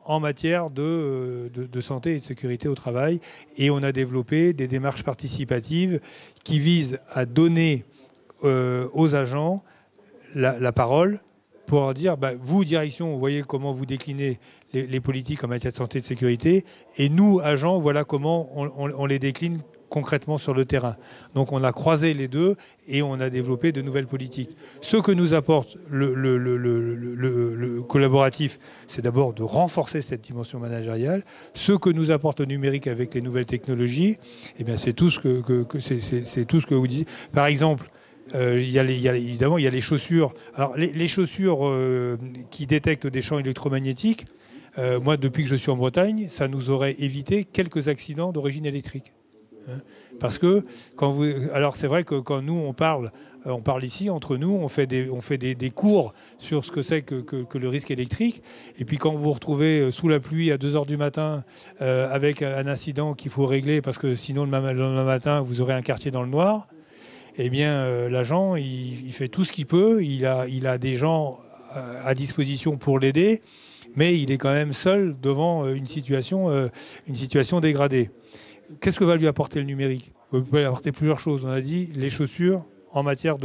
en matière de santé et de sécurité au travail. Et on a développé des démarches participatives qui visent à donner aux agents la parole pour leur dire, vous, direction, vous voyez comment vous déclinez les politiques en matière de santé et de sécurité, et nous, agents, voilà comment on les décline concrètement sur le terrain. Donc on a croisé les deux et on a développé de nouvelles politiques. Ce que nous apporte le collaboratif, c'est d'abord de renforcer cette dimension managériale. Ce que nous apporte le numérique avec les nouvelles technologies, eh bien, c'est tout ce que vous dites. Par exemple, évidemment, il y a les chaussures. Alors, les chaussures qui détectent des champs électromagnétiques, moi, depuis que je suis en Bretagne, ça nous aurait évité quelques accidents d'origine électrique. Parce que alors c'est vrai que quand nous on parle ici entre nous, on fait des cours sur ce que c'est que le risque électrique. Et puis quand vous vous retrouvez sous la pluie à 2h du matin avec un incident qu'il faut régler parce que sinon le lendemain matin vous aurez un quartier dans le noir, eh bien l'agent il fait tout ce qu'il peut. Il a des gens à disposition pour l'aider, mais il est quand même seul devant une situation dégradée. Qu'est-ce que va lui apporter le numérique? Il peut lui apporter plusieurs choses. On a dit les chaussures en matière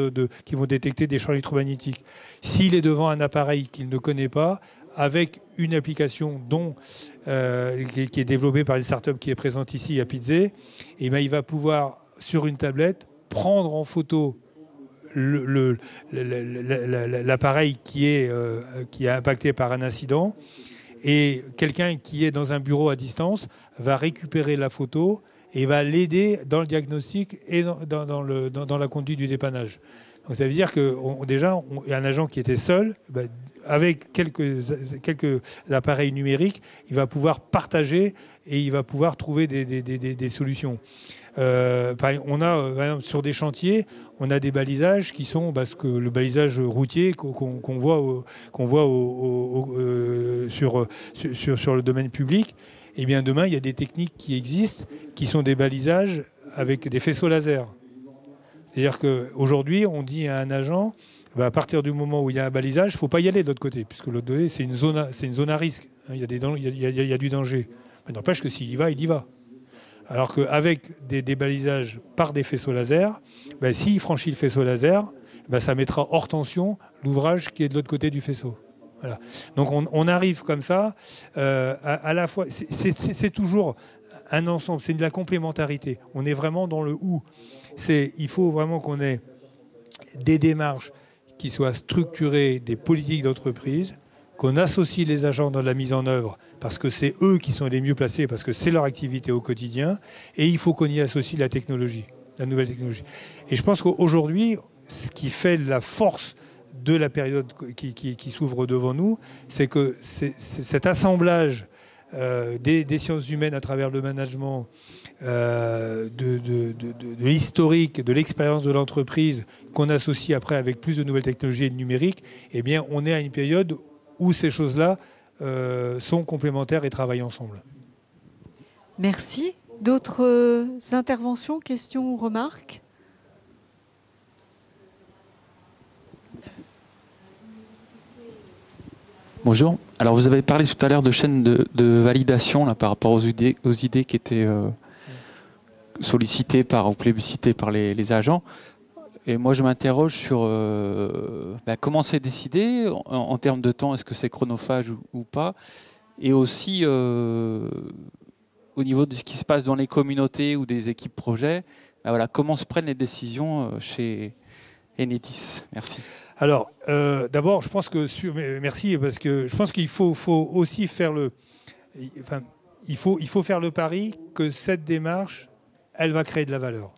qui vont détecter des champs électromagnétiques. S'il est devant un appareil qu'il ne connaît pas, avec une application qui est développée par une start-up qui est présente ici à Pizzey, et il va pouvoir, sur une tablette, prendre en photo l'appareil qui est impacté par un incident. Et quelqu'un qui est dans un bureau à distance va récupérer la photo et va l'aider dans le diagnostic et dans la conduite du dépannage. Donc ça veut dire que déjà, un agent qui était seul, avec quelques appareils numériques, il va pouvoir partager et il va pouvoir trouver des solutions. Par exemple, sur des chantiers, on a des balisages qui sont le balisage routier qu'on voit sur le domaine public. Et bien demain, il y a des techniques qui existent, qui sont des balisages avec des faisceaux laser. C'est-à-dire qu'aujourd'hui, on dit à un agent, à partir du moment où il y a un balisage, il ne faut pas y aller de l'autre côté, puisque l'autre côté, c'est une zone à risque. Il y a du danger. Mais n'empêche que s'il y va, il y va. Alors qu'avec des balisages par des faisceaux laser, s'il franchit le faisceau laser, ça mettra hors tension l'ouvrage qui est de l'autre côté du faisceau. Voilà. Donc on arrive comme ça, à la fois, c'est toujours un ensemble, c'est de la complémentarité. On est vraiment dans le ou. Il faut vraiment qu'on ait des démarches qui soient structurées, des politiques d'entreprise, qu'on associe les agents dans la mise en œuvre, parce que c'est eux qui sont les mieux placés, parce que c'est leur activité au quotidien, et il faut qu'on y associe la technologie, la nouvelle technologie. Et je pense qu'aujourd'hui, ce qui fait la force de la période qui s'ouvre devant nous, c'est que cet assemblage des sciences humaines à travers le management, de l'historique, de l'expérience de l'entreprise, qu'on associe après avec plus de nouvelles technologies et de numérique, eh bien, on est à une période où ces choses-là sont complémentaires et travaillent ensemble. Merci. D'autres interventions, questions ou remarques? Bonjour. Alors vous avez parlé tout à l'heure de chaîne de validation là, par rapport aux idées qui étaient sollicitées ou plébiscitées par les agents. Et moi je m'interroge sur comment c'est décidé en termes de temps, est-ce que c'est chronophage ou pas? Et aussi au niveau de ce qui se passe dans les communautés ou des équipes projets, voilà, comment se prennent les décisions chez Enedis? Merci. Alors, d'abord, je pense que merci, parce que je pense qu'il faut aussi faire il faut faire le pari que cette démarche, elle va créer de la valeur.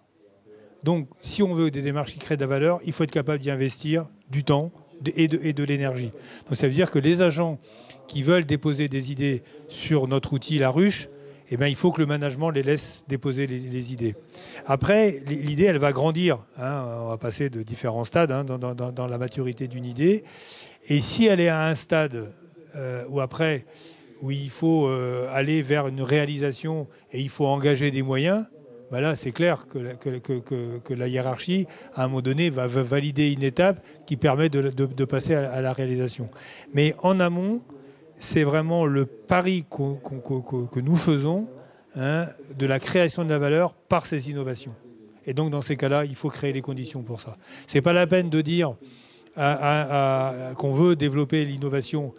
Donc, si on veut des démarches qui créent de la valeur, il faut être capable d'y investir du temps et de l'énergie. Donc, ça veut dire que les agents qui veulent déposer des idées sur notre outil, la ruche, eh bien, il faut que le management les laisse déposer les idées. Après, l'idée, elle va grandir. On va passer de différents stades dans la maturité d'une idée. Et si elle est à un stade où il faut aller vers une réalisation et il faut engager des moyens, bah là c'est clair que la hiérarchie, à un moment donné, va valider une étape qui permet de passer à la réalisation. Mais en amont, c'est vraiment le pari que nous faisons, hein, de la création de la valeur par ces innovations. Et donc dans ces cas-là, il faut créer les conditions pour ça. Ce n'est pas la peine de dire qu'on veut développer l'innovation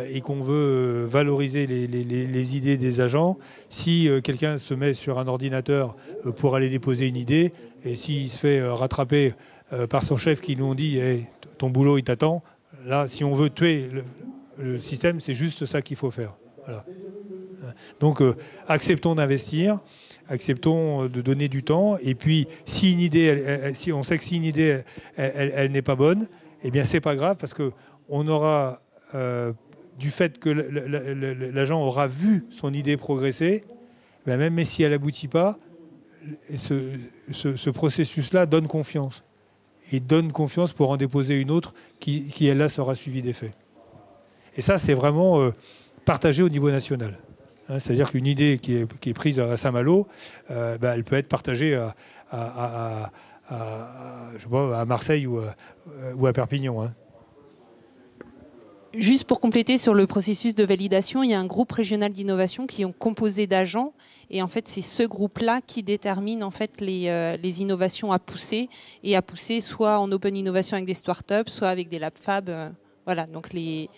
et qu'on veut valoriser les idées des agents. Si quelqu'un se met sur un ordinateur pour aller déposer une idée, et s'il se fait rattraper par son chef qui nous dit hey, « ton boulot il t'attend », là, si on veut tuer le système, c'est juste ça qu'il faut faire. Voilà. Donc acceptons d'investir, acceptons de donner du temps, et puis si une idée, si on sait que si une idée elle n'est pas bonne, eh bien c'est pas grave, parce qu'on aura du fait que l'agent aura vu son idée progresser, ben même si elle n'aboutit pas, ce processus-là donne confiance. Et donne confiance pour en déposer une autre qui elle là, sera suivie des faits. Et ça, c'est vraiment partagé au niveau national. Hein, c'est-à-dire qu'une idée qui est prise à Saint-Malo, ben, elle peut être partagée je sais pas, à Marseille ou à Perpignan. Hein. Juste pour compléter sur le processus de validation, il y a un groupe régional d'innovation qui est composé d'agents, et en fait c'est ce groupe-là qui détermine en fait les innovations à pousser, et à pousser soit en open innovation avec des startups, soit avec des lab fab. Voilà, donc les...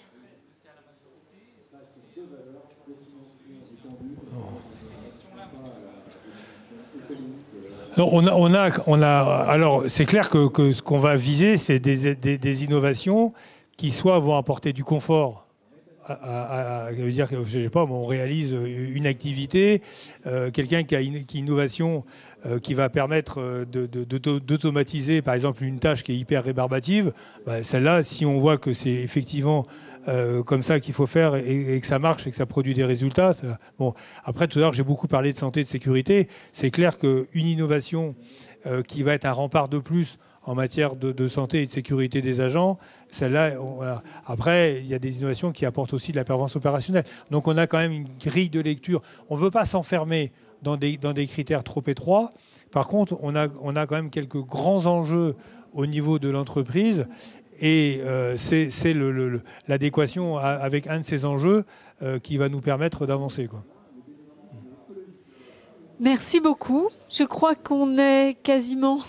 Alors c'est clair que ce qu'on va viser, c'est des innovations qui soit vont apporter du confort. Ça veut dire que, je sais pas, on réalise une activité, quelqu'un qui a une innovation qui va permettre d'automatiser, par exemple, une tâche qui est hyper rébarbative, bah, celle-là, si on voit que c'est effectivement comme ça qu'il faut faire et que ça marche et que ça produit des résultats. Bon. Après, tout à l'heure, j'ai beaucoup parlé de santé et de sécurité. C'est clair qu'une innovation qui va être un rempart de plus en matière de santé et de sécurité des agents, celle-là, voilà. Après, il y a des innovations qui apportent aussi de la performance opérationnelle. Donc on a quand même une grille de lecture. On ne veut pas s'enfermer dans des critères trop étroits. Par contre, on a quand même quelques grands enjeux au niveau de l'entreprise, et c'est l'adéquation avec un de ces enjeux qui va nous permettre d'avancer, quoi. Merci beaucoup. Je crois qu'on est quasiment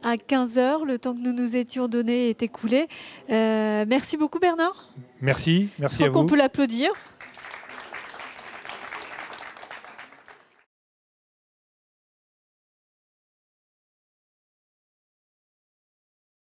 à 15h. Le temps que nous nous étions donné est écoulé. Merci beaucoup, Bernard. Merci à vous. Je crois qu'on peut l'applaudir.